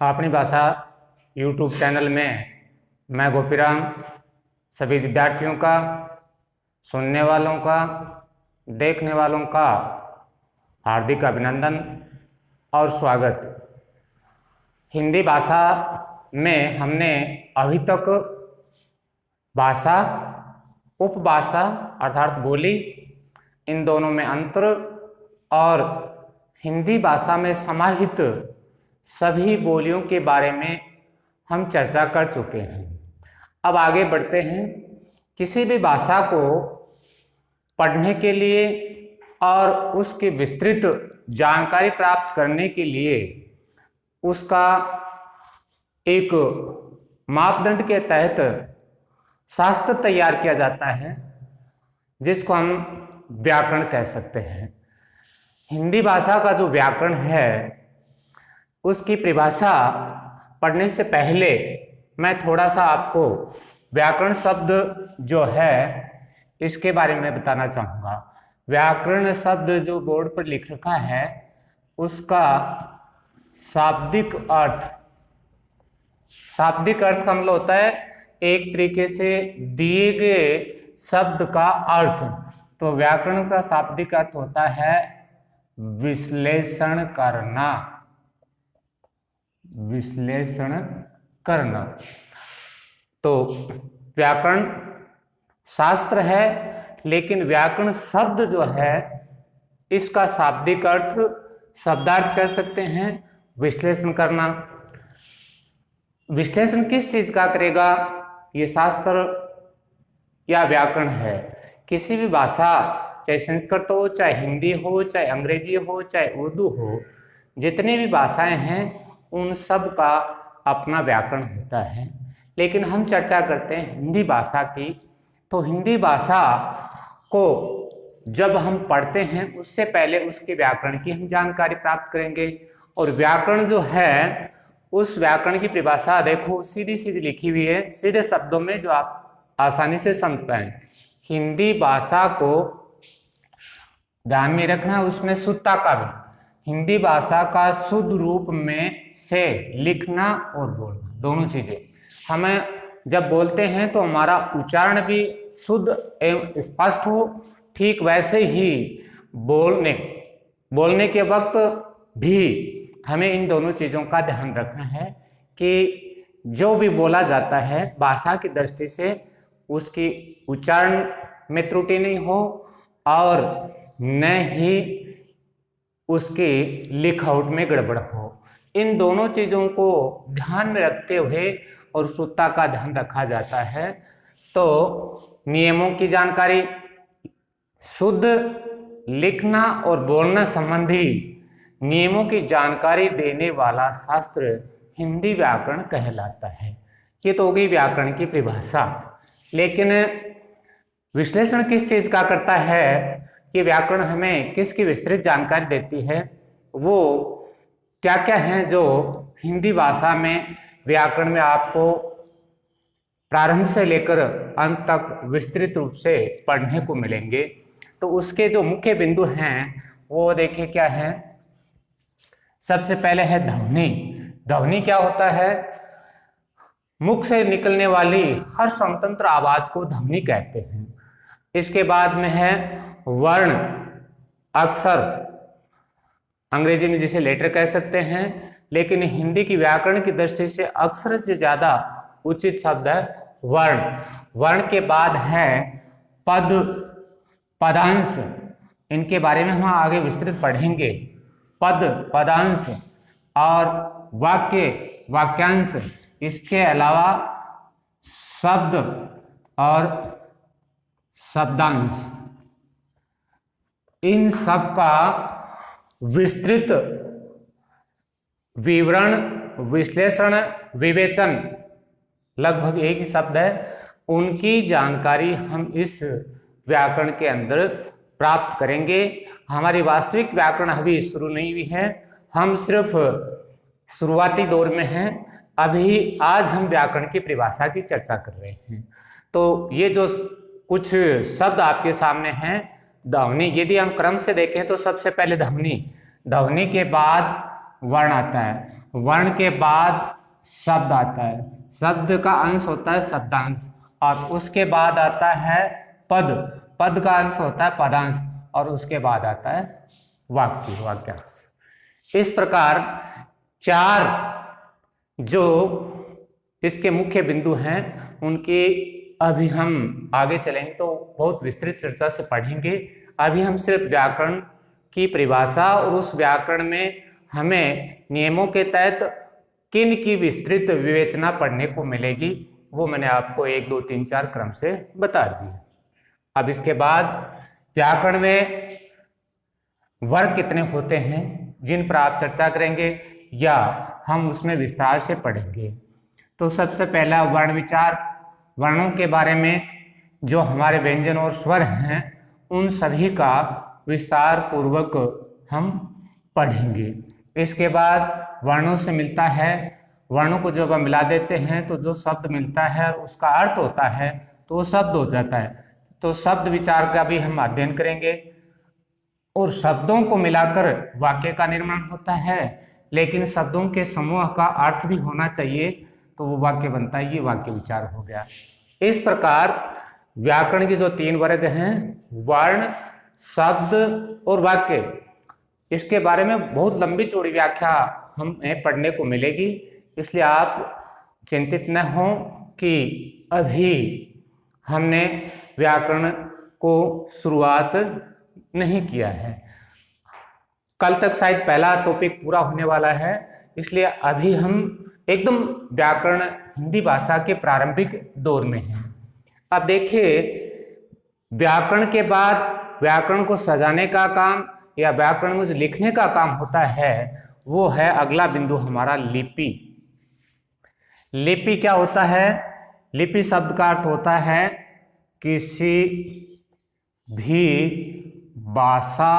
अपनी भाषा YouTube channel में मैं गोपीराम सभी विद्यार्थियों का, सुनने वालों का, देखने वालों का हार्दिक अभिनंदन और स्वागत। हिंदी भाषा में हमने अभी तक भाषा, उपभाषा अर्थात बोली, इन दोनों में अंतर और हिंदी भाषा में समाहित सभी बोलियों के बारे में हम चर्चा कर चुके हैं। अब आगे बढ़ते हैं। किसी भी भाषा को पढ़ने के लिए और उसकी विस्तृत जानकारी प्राप्त करने के लिए उसका एक मापदंड के तहत शास्त्र तैयार किया जाता है, जिसको हम व्याकरण कह सकते हैं। हिंदी भाषा का जो व्याकरण है उसकी परिभाषा पढ़ने से पहले मैं थोड़ा सा आपको व्याकरण शब्द जो है इसके बारे में बताना चाहूँगा। व्याकरण शब्द जो बोर्ड पर लिख रखा है उसका शाब्दिक अर्थ का मतलब होता है एक तरीके से दिए गए शब्द का अर्थ। तो व्याकरण का शाब्दिक अर्थ होता है विश्लेषण करना। विश्लेषण करना। तो व्याकरण शास्त्र है, लेकिन व्याकरण शब्द जो है इसका शाब्दिक अर्थ, शब्दार्थ कह सकते हैं विश्लेषण करना। विश्लेषण किस चीज का करेगा? ये शास्त्र या व्याकरण है। किसी भी भाषा, चाहे संस्कृत हो, चाहे हिंदी हो, चाहे अंग्रेजी हो, चाहे उर्दू हो, जितनी भी भाषाएं हैं उन सब का अपना व्याकरण होता है। लेकिन हम चर्चा करते हैं हिंदी भाषा की। तो हिंदी भाषा को जब हम पढ़ते हैं उससे पहले उसके व्याकरण की हम जानकारी प्राप्त करेंगे। और व्याकरण जो है उस व्याकरण की परिभाषा देखो सीधी सीधी लिखी हुई है, सीधे शब्दों में, जो आप आसानी से समझ पाएं। हिंदी भाषा को ध्यान में रखना, उसमें शुद्धता का भी, हिंदी भाषा का शुद्ध रूप में से लिखना और बोलना दोनों चीजें। हमें जब बोलते हैं तो हमारा उच्चारण भी शुद्ध एवं स्पष्ट हो, ठीक वैसे ही बोलने के वक्त भी हमें इन दोनों चीजों का ध्यान रखना है कि जो भी बोला जाता है भाषा की दृष्टि से उसकी उच्चारण में त्रुटि नहीं हो और न ही उसके लिखावट में गड़बड़ हो। इन दोनों चीजों को ध्यान में रखते हुए और शुद्धता का ध्यान रखा जाता है। तो नियमों की जानकारी, शुद्ध लिखना और बोलना संबंधी नियमों की जानकारी देने वाला शास्त्र हिंदी व्याकरण कहलाता है। ये तो होगी व्याकरण की परिभाषा। लेकिन विश्लेषण किस चीज का करता है, कि व्याकरण हमें किसकी विस्तृत जानकारी देती है, वो क्या क्या है जो हिंदी भाषा में व्याकरण में आपको प्रारंभ से लेकर अंत तक विस्तृत रूप से पढ़ने को मिलेंगे। तो उसके जो मुख्य बिंदु हैं वो देखिए क्या है। सबसे पहले है ध्वनि। ध्वनि क्या होता है? मुख से निकलने वाली हर स्वतंत्र आवाज को ध्वनि कहते हैं। इसके बाद में है वर्ण, अक्षर, अंग्रेजी में जिसे लेटर कह सकते हैं, लेकिन हिंदी की व्याकरण की दृष्टि से अक्षर से ज्यादा उचित शब्द है वर्ण। वर्ण के बाद है पद, पदांश। इनके बारे में हम आगे विस्तृत पढ़ेंगे। पद, पदांश और वाक्य, वाक्यांश। इसके अलावा शब्द और शब्दांश। इन सब का विस्तृत विवरण, विश्लेषण, विवेचन, लगभग एक ही शब्द है, उनकी जानकारी हम इस व्याकरण के अंदर प्राप्त करेंगे। हमारी वास्तविक व्याकरण अभी शुरू नहीं हुई है, हम सिर्फ शुरुआती दौर में हैं। अभी आज हम व्याकरण की परिभाषा की चर्चा कर रहे हैं। तो ये जो कुछ शब्द आपके सामने हैं, ध्वनि, यदि हम क्रम से देखें तो सबसे पहले ध्वनि, ध्वनि के बाद वर्ण आता है। वर्ण के बाद शब्द आता है, शब्द का अंश होता है शब्दांश, और उसके बाद आता है पद, पद का अंश होता है पदांश, और उसके बाद आता है वाक्य, वाक्यांश। इस प्रकार 4 जो इसके मुख्य बिंदु हैं उनके अभी हम आगे चलेंगे तो बहुत विस्तृत चर्चा से पढ़ेंगे। अभी हम सिर्फ व्याकरण की परिभाषा और उस व्याकरण में हमें नियमों के तहत किन की विस्तृत विवेचना पढ़ने को मिलेगी वो मैंने आपको 1, 2, 3, 4 क्रम से बता दिया। अब इसके बाद व्याकरण में वर्ग कितने होते हैं जिन पर आप चर्चा करेंगे या हम उसमें विस्तार से पढ़ेंगे। तो सबसे पहला वर्ण विचार, वर्णों के बारे में जो हमारे व्यंजन और स्वर हैं उन सभी का विस्तार पूर्वक हम पढ़ेंगे। इसके बाद वर्णों से मिलता है, वर्णों को जब हम मिला देते हैं तो जो शब्द मिलता है उसका अर्थ होता है तो वो शब्द हो जाता है। तो शब्द विचार का भी हम अध्ययन करेंगे और शब्दों को मिलाकर वाक्य का निर्माण होता है, लेकिन शब्दों के समूह का अर्थ भी होना चाहिए तो वो वाक्य बनता है, ये वाक्य विचार हो गया। इस प्रकार व्याकरण की जो 3 वर्ग हैं, वर्ण, शब्द और वाक्य, इसके बारे में बहुत लंबी चौड़ी व्याख्या हमें पढ़ने को मिलेगी, इसलिए आप चिंतित न हों कि अभी हमने व्याकरण को शुरुआत नहीं किया है। कल तक शायद पहला टॉपिक पूरा होने वाला है, इसलिए अभी हम एकदम व्याकरण हिंदी भाषा के प्रारंभिक दौर में हैं। अब देखिए, व्याकरण के बाद व्याकरण को सजाने का काम या व्याकरण में जो लिखने का काम होता है वो है अगला बिंदु हमारा लिपि। लिपि क्या होता है? लिपि शब्द का अर्थ होता है किसी भी भाषा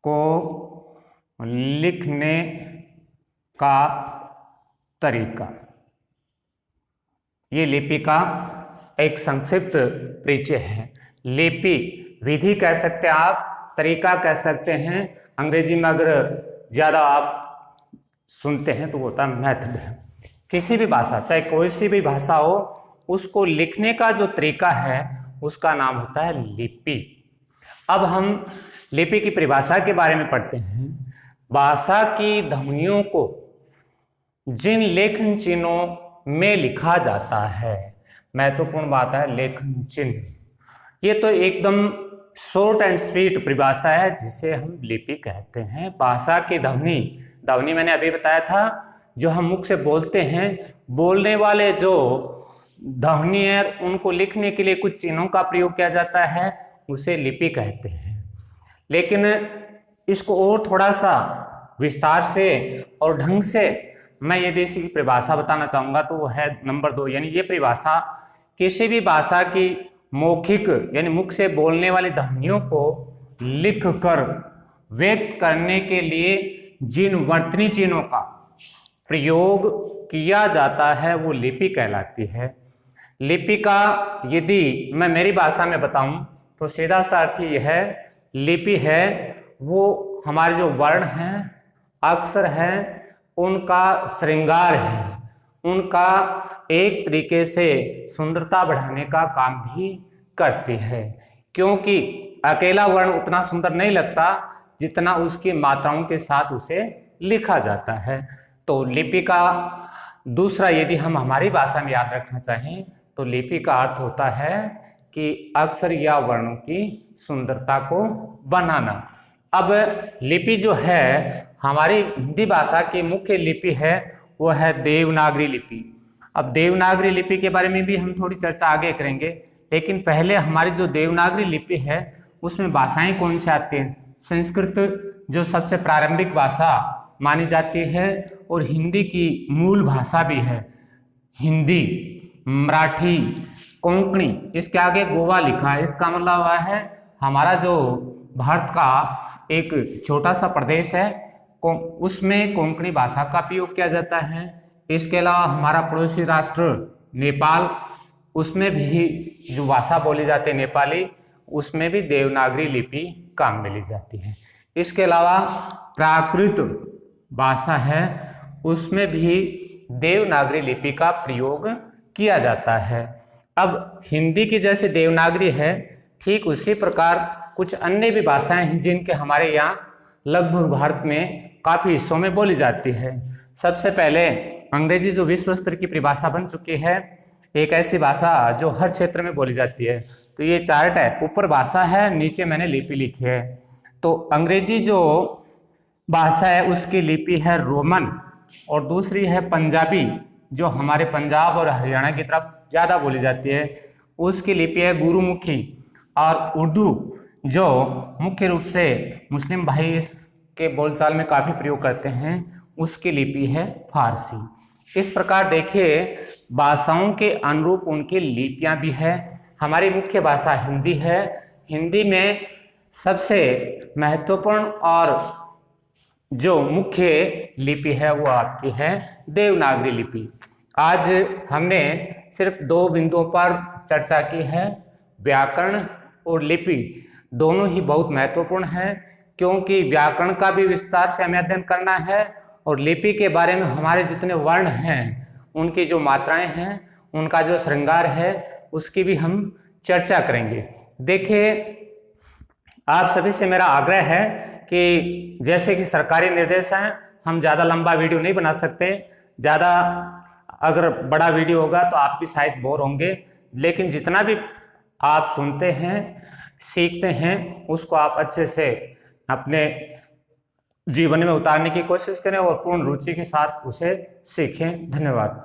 को लिखने का तरीका। ये लिपि का एक संक्षिप्त परिचय है। लिपि विधि कह सकते हैं आप, तरीका कह सकते हैं। अंग्रेजी में अगर ज़्यादा आप सुनते हैं तो वो होता है मेथड। किसी भी भाषा, चाहे कोई सी भी भाषा हो, उसको लिखने का जो तरीका है उसका नाम होता है लिपि। अब हम लिपि की परिभाषा के बारे में पढ़ते हैं। भाषा की ध्वनियों को जिन लेखन चिन्हों में लिखा जाता है, महत्वपूर्ण बात है लेखन चिन्ह, ये तो एकदम शॉर्ट एंड स्वीट परिभाषा है जिसे हम लिपि कहते हैं। भाषा की ध्वनि, ध्वनि मैंने अभी बताया था, जो हम मुख से बोलते हैं, बोलने वाले जो ध्वनि है उनको लिखने के लिए कुछ चिन्हों का प्रयोग किया जाता है, उसे लिपि कहते हैं। लेकिन इसको और थोड़ा सा विस्तार से और ढंग से मैं यदि इसकी परिभाषा बताना चाहूँगा तो वो है नंबर 2, यानी ये परिभाषा किसी भी भाषा की मौखिक यानी मुख से बोलने वाली ध्वनियों को लिख कर व्यक्त करने के लिए जिन वर्तनी चिन्हों का प्रयोग किया जाता है वो लिपि कहलाती है। लिपि का यदि मैं मेरी भाषा में बताऊं तो सीधा सा अर्थ यह है, लिपि है वो हमारे जो वर्ण हैं, अक्षर हैं, उनका श्रृंगार है, उनका एक तरीके से सुंदरता बढ़ाने का काम भी करती है, क्योंकि अकेला वर्ण उतना सुंदर नहीं लगता जितना उसकी मात्राओं के साथ उसे लिखा जाता है। तो लिपि का दूसरा यदि हम हमारी भाषा में याद रखना चाहें तो लिपि का अर्थ होता है कि अक्षर या वर्णों की सुंदरता को बनाना। अब लिपि जो है हमारी हिंदी भाषा की मुख्य लिपि है वो है देवनागरी लिपि। अब देवनागरी लिपि के बारे में भी हम थोड़ी चर्चा आगे करेंगे, लेकिन पहले हमारी जो देवनागरी लिपि है उसमें भाषाएं कौन सी आती हैं? संस्कृत जो सबसे प्रारंभिक भाषा मानी जाती है और हिंदी की मूल भाषा भी है। हिंदी, मराठी, कोंकणी, इसके आगे गोवा लिखा है। इसका मतलब हुआ है हमारा जो भारत का एक छोटा सा प्रदेश है उसमें कोंकणी भाषा का प्रयोग किया जाता है। इसके अलावा हमारा पड़ोसी राष्ट्र नेपाल, उसमें भी जो भाषा बोली जाती है नेपाली, उसमें भी देवनागरी लिपि काम मिली जाती है। इसके अलावा प्राकृत भाषा है उसमें भी देवनागरी लिपि का प्रयोग किया जाता है। अब हिंदी की जैसे देवनागरी है, ठीक उसी प्रकार कुछ अन्य भी भाषाएं हैं जिनके हमारे यहाँ लगभग भारत में काफ़ी हिस्सों में बोली जाती है। सबसे पहले अंग्रेजी जो विश्व स्तर की परिभाषा बन चुकी है, एक ऐसी भाषा जो हर क्षेत्र में बोली जाती है। तो ये चार्ट है, ऊपर भाषा है, नीचे मैंने लिपि लिखी है। तो अंग्रेजी जो भाषा है उसकी लिपि है रोमन, और दूसरी है पंजाबी जो हमारे पंजाब और हरियाणा की तरफ ज़्यादा बोली जाती है, उसकी लिपि है गुरुमुखी। और उर्दू जो मुख्य रूप से मुस्लिम भाई इसके बोलचाल में काफ़ी प्रयोग करते हैं, उसकी लिपि है फारसी। इस प्रकार देखिए भाषाओं के अनुरूप उनकी लिपियां भी है। हमारी मुख्य भाषा हिंदी है। हिंदी में सबसे महत्वपूर्ण और जो मुख्य लिपि है वो आपकी है देवनागरी लिपि। आज हमने सिर्फ 2 बिंदुओं पर चर्चा की है। व्याकरण और लिपि दोनों ही बहुत महत्वपूर्ण है, क्योंकि व्याकरण का भी विस्तार से हमें अध्ययन करना है, और लिपि के बारे में हमारे जितने वर्ण हैं उनकी जो मात्राएं हैं, उनका जो श्रृंगार है, उसकी भी हम चर्चा करेंगे। देखिए आप सभी से मेरा आग्रह है कि जैसे कि सरकारी निर्देश हैं, हम ज़्यादा लंबा वीडियो नहीं बना सकते। ज़्यादा अगर बड़ा वीडियो होगा तो आप भी शायद बोर होंगे, लेकिन जितना भी आप सुनते हैं, सीखते हैं, उसको आप अच्छे से अपने जीवन में उतारने की कोशिश करें और पूर्ण रुचि के साथ उसे सीखें। धन्यवाद।